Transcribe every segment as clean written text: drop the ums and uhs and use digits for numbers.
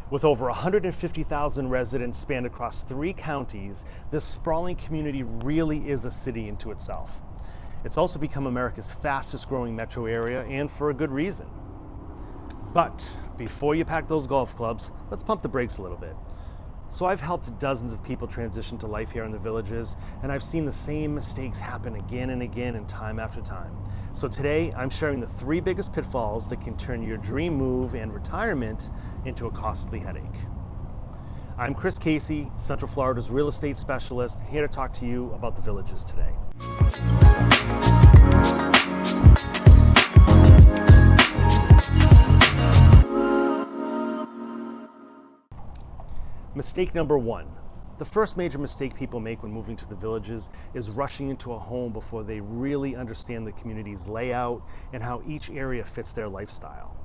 With over 150,000 residents spanned across 3 counties, this sprawling community really is a city unto itself. It's also become America's fastest growing metro area, and for a good reason. But before you pack those golf clubs, let's pump the brakes a little bit. So I've helped dozens of people transition to life here in the Villages, and I've seen the same mistakes happen again and again and time after time. So today I'm sharing the 3 biggest pitfalls that can turn your dream move and retirement into a costly headache. I'm Chris Casey, Central Florida's real estate specialist, here to talk to you about the Villages today. Mistake number 1. The first major mistake people make when moving to the Villages is rushing into a home before they really understand the community's layout and how each area fits their lifestyle.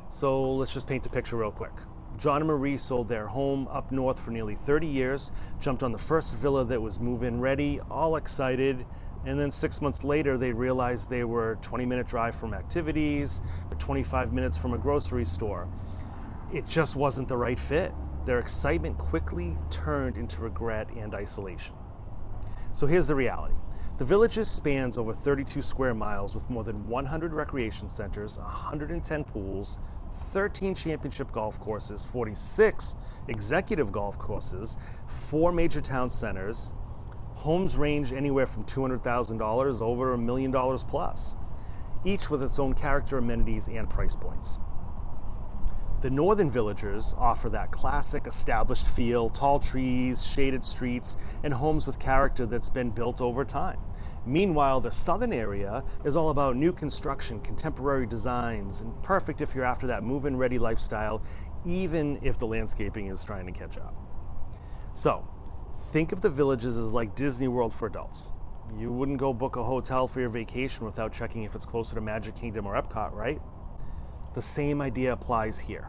So let's just paint the picture real quick. John and Marie sold their home up north for nearly 30 years, jumped on the first villa that was move-in ready, all excited, and then 6 months later they realized they were a 20-minute drive from activities, or 25 minutes from a grocery store. It just wasn't the right fit. Their excitement quickly turned into regret and isolation. So here's the reality. The Villages spans over 32 square miles with more than 100 recreation centers, 110 pools, 13 championship golf courses, 46 executive golf courses, 4 major town centers. Homes range anywhere from $200,000 over $1 million plus, each with its own character, amenities, and price points. The northern Villagers offer that classic established feel, tall trees, shaded streets, and homes with character that's been built over time. Meanwhile, the southern area is all about new construction, contemporary designs, and perfect if you're after that move-in ready lifestyle, even if the landscaping is trying to catch up. So, think of the Villages as like Disney World for adults. You wouldn't go book a hotel for your vacation without checking if it's closer to Magic Kingdom or Epcot, right? The same idea applies here.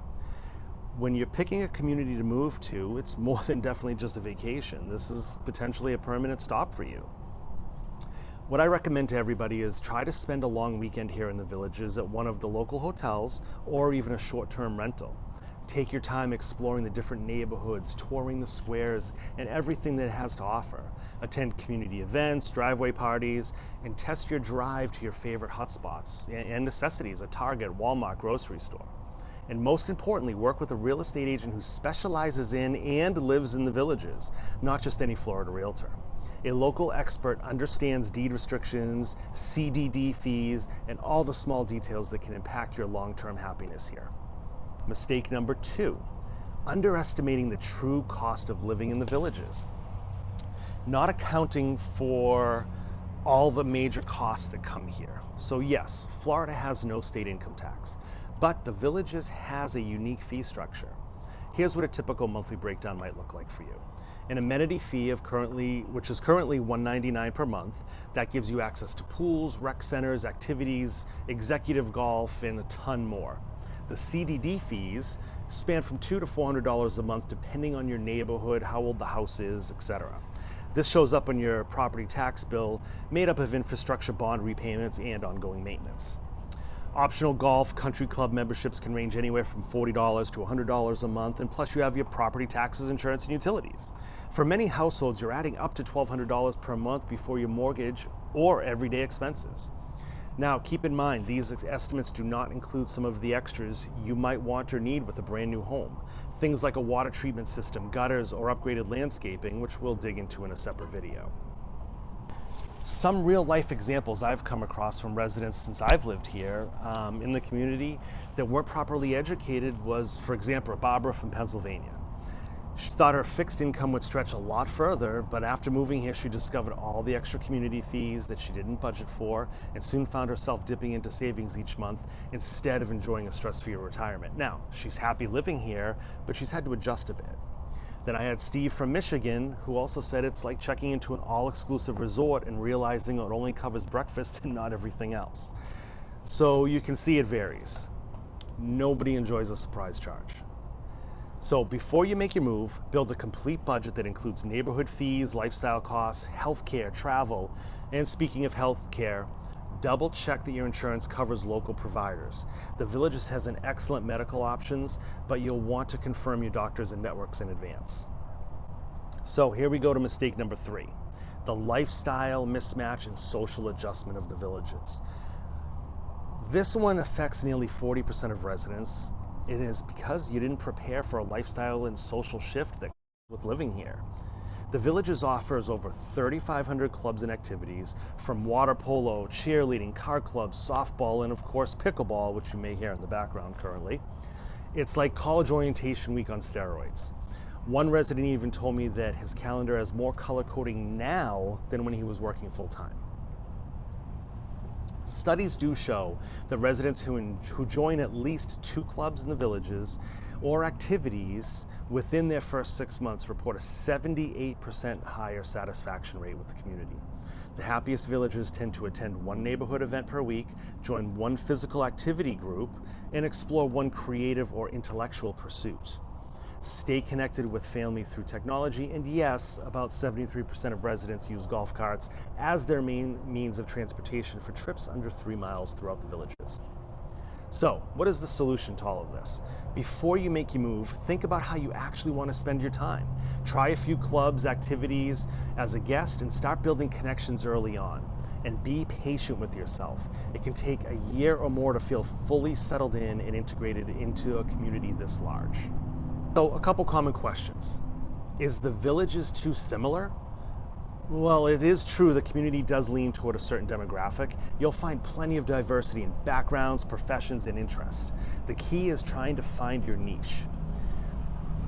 When you're picking a community to move to, it's more than definitely just a vacation. This is potentially a permanent stop for you. What I recommend to everybody is try to spend a long weekend here in the Villages at one of the local hotels or even a short-term rental. Take your time exploring the different neighborhoods, touring the squares, and everything that it has to offer. Attend community events, driveway parties, and test your drive to your favorite hotspots and necessities, a Target, Walmart, grocery store. And most importantly, work with a real estate agent who specializes in and lives in the Villages, not just any Florida realtor. A local expert understands deed restrictions, CDD fees, and all the small details that can impact your long-term happiness here. Mistake number 2, underestimating the true cost of living in the Villages. Not accounting for all the major costs that come here. So yes, Florida has no state income tax, but the Villages has a unique fee structure. Here's what a typical monthly breakdown might look like for you. An amenity fee which is currently $199 per month, that gives you access to pools, rec centers, activities, executive golf, and a ton more. The CDD fees span from $200 to $400 a month depending on your neighborhood, how old the house is, etc. This shows up on your property tax bill, made up of infrastructure bond repayments and ongoing maintenance. Optional golf, country club memberships can range anywhere from $40 to $100 a month, and plus you have your property taxes, insurance, and utilities. For many households, you're adding up to $1,200 per month before your mortgage or everyday expenses. Now, keep in mind, these estimates do not include some of the extras you might want or need with a brand new home. Things like a water treatment system, gutters, or upgraded landscaping, which we'll dig into in a separate video. Some real life examples I've come across from residents since I've lived here in the community that weren't properly educated was, for example, Barbara from Pennsylvania. She thought her fixed income would stretch a lot further, but after moving here, she discovered all the extra community fees that she didn't budget for and soon found herself dipping into savings each month instead of enjoying a stress-free retirement. Now, she's happy living here, but she's had to adjust a bit. Then I had Steve from Michigan, who also said it's like checking into an all-exclusive resort and realizing it only covers breakfast and not everything else. So you can see it varies. Nobody enjoys a surprise charge. So before you make your move, build a complete budget that includes neighborhood fees, lifestyle costs, healthcare, travel, and speaking of healthcare, Double check that your insurance covers local providers. The Villages has an excellent medical options, but you'll want to confirm your doctors and networks in advance. So here we go to mistake number 3, the lifestyle mismatch and social adjustment of the Villages. This one affects nearly 40% of residents. It is because you didn't prepare for a lifestyle and social shift that comes with living here. The Villages offers over 3,500 clubs and activities, from water polo, cheerleading, car clubs, softball, and of course pickleball, which you may hear in the background currently. It's like college orientation week on steroids. One resident even told me that his calendar has more color coding now than when he was working full time. Studies do show that residents who join at least 2 clubs in the Villages or activities within their first 6 months report a 78% higher satisfaction rate with the community. The happiest villagers tend to attend 1 neighborhood event per week, join 1 physical activity group, and explore 1 creative or intellectual pursuit. Stay connected with family through technology, and yes, about 73% of residents use golf carts as their main means of transportation for trips under 3 miles throughout the Villages. So, what is the solution to all of this? Before you make your move, think about how you actually want to spend your time. Try a few clubs, activities as a guest, and start building connections early on. And be patient with yourself. It can take a year or more to feel fully settled in and integrated into a community this large. So, a couple common questions. Is the Villages too similar? Well, it is true the community does lean toward a certain demographic. You'll find plenty of diversity in backgrounds, professions, and interests. The key is trying to find your niche.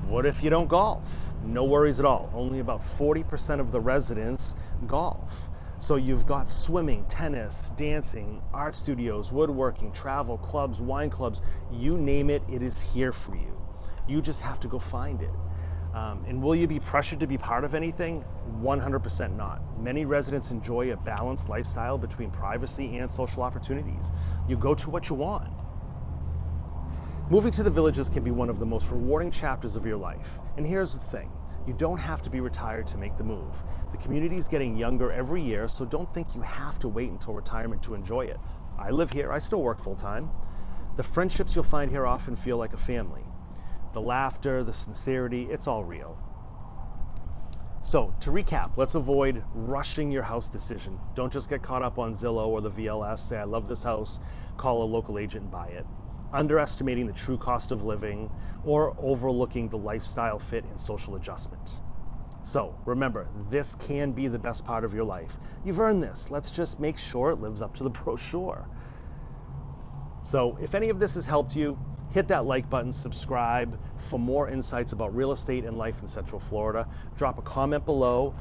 What if you don't golf? No worries at all. Only about 40% of the residents golf. So you've got swimming, tennis, dancing, art studios, woodworking, travel, clubs, wine clubs, you name it, it is here for you. You just have to go find it. And will you be pressured to be part of anything? 100% not. Many residents enjoy a balanced lifestyle between privacy and social opportunities. You go to what you want. Moving to the Villages can be one of the most rewarding chapters of your life. And here's the thing. You don't have to be retired to make the move. The community is getting younger every year, so don't think you have to wait until retirement to enjoy it. I live here. I still work full time. The friendships you'll find here often feel like a family. The laughter, the sincerity, it's all real. So, to recap, let's avoid rushing your house decision. Don't just get caught up on Zillow or the VLS, say, I love this house, call a local agent and buy it. Underestimating the true cost of living or overlooking the lifestyle fit and social adjustment. So, remember, this can be the best part of your life. You've earned this. Let's just make sure it lives up to the brochure. So, if any of this has helped you, hit that like button, subscribe for more insights about real estate and life in Central Florida. Drop a comment below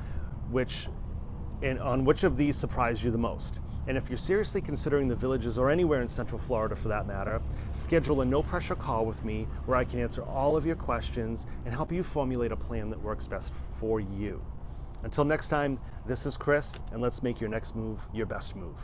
on which of these surprised you the most. And if you're seriously considering the Villages or anywhere in Central Florida for that matter, schedule a no-pressure call with me where I can answer all of your questions and help you formulate a plan that works best for you. Until next time, this is Chris, and let's make your next move your best move.